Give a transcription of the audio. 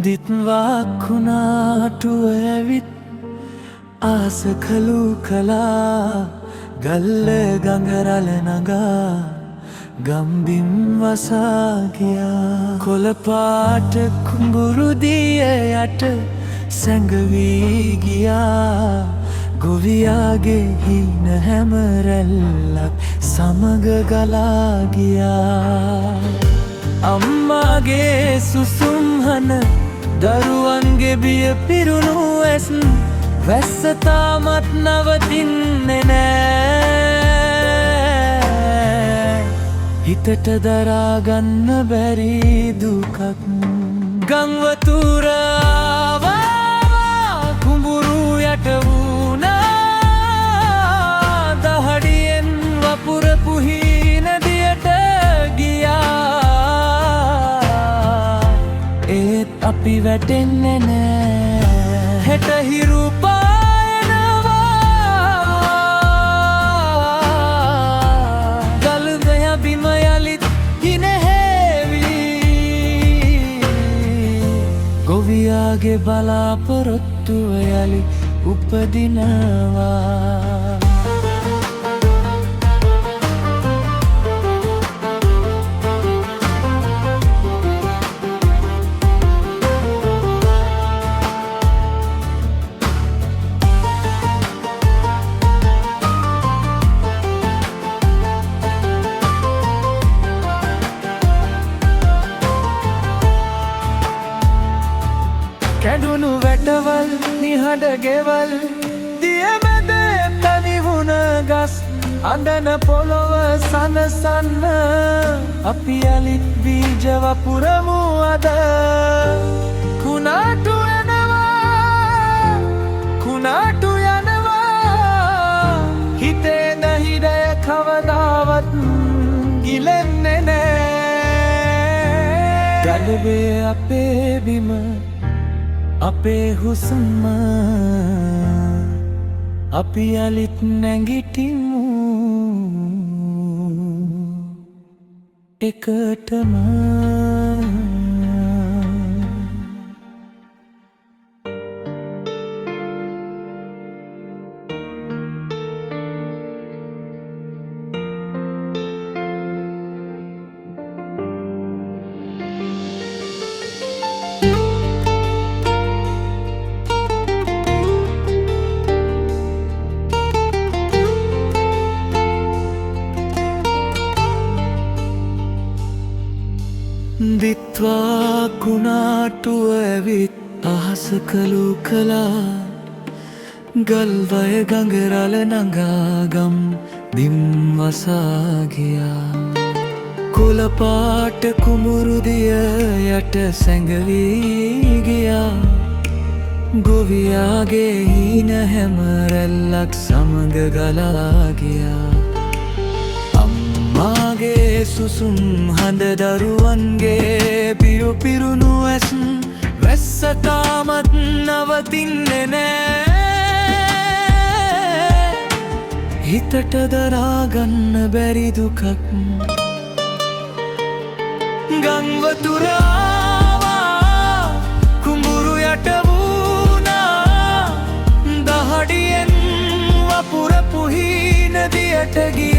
දිත්වාක්කුණාටුව ඇවිත් ආස කළු කලා ගල්ල ගඟරල නගා ගම්බිම් වසා ගියා. කොළපාට කුඹුරු දිය යට සැඟවී ගියා. ගොවියාගේ හීන හැම රැල්ලක් සමග ගලා ගියා. අම්මාගේ සුසුම්හන දරුවන්ගේ බිය පිරුණු ඇස් වැස්ස තාමත් නවතින්නේ නෑ. හිතට දරාගන්න බැරි දුකක් ගංවතුර ආවා කුඹුරු යට වුණා. දහඩියෙන් වපුර පුහි නදියට ගියා. ඒත් අපි වැටෙන්නේ නෑ. හෙට හිරු ගොවියාගේ බලාපොරොත්තුව යලි උපදිනවා. කැඩුණු වැටවල් නිහඬ ගෙවල් දිය මැද තනි වුණ ගස් අඳන පොළොව සනසන්න අපි යලිත් බීජ වපුරමු අද. කුණාටු යනවා කුණාටු යනවා හිතේ නැහිඩය කවදාවත් ගිලෙන්නේ නෑ. ගලබේ අපේ බිම අපේ හුස්ම අපි යලිත් නැගිටිමු එකටම. දිත්වා කුණාටුව ඇවිත් අහස කළු කලා ගල්වය ගඟරල නගා ගම් බිම් වසා ගියා. කොළපාට කුඹුරු දිය යට සැඟවී ගියා. ගොවියාගේ හීන හැම රැල්ලක් සමග ගලා ගියා. අම්මාගේ සුසුම් හඳ දරුවන්ගේ පියු පිරුණු ඇස් වැස්ස තාමත් නවතින්නේ නෑ. හිතට දරාගන්න බැරි දුකක් ගංවතුර ආවා කුඹුරු යට වුණා. දහඩියෙන් වපුර පුහි නදියට ගියා.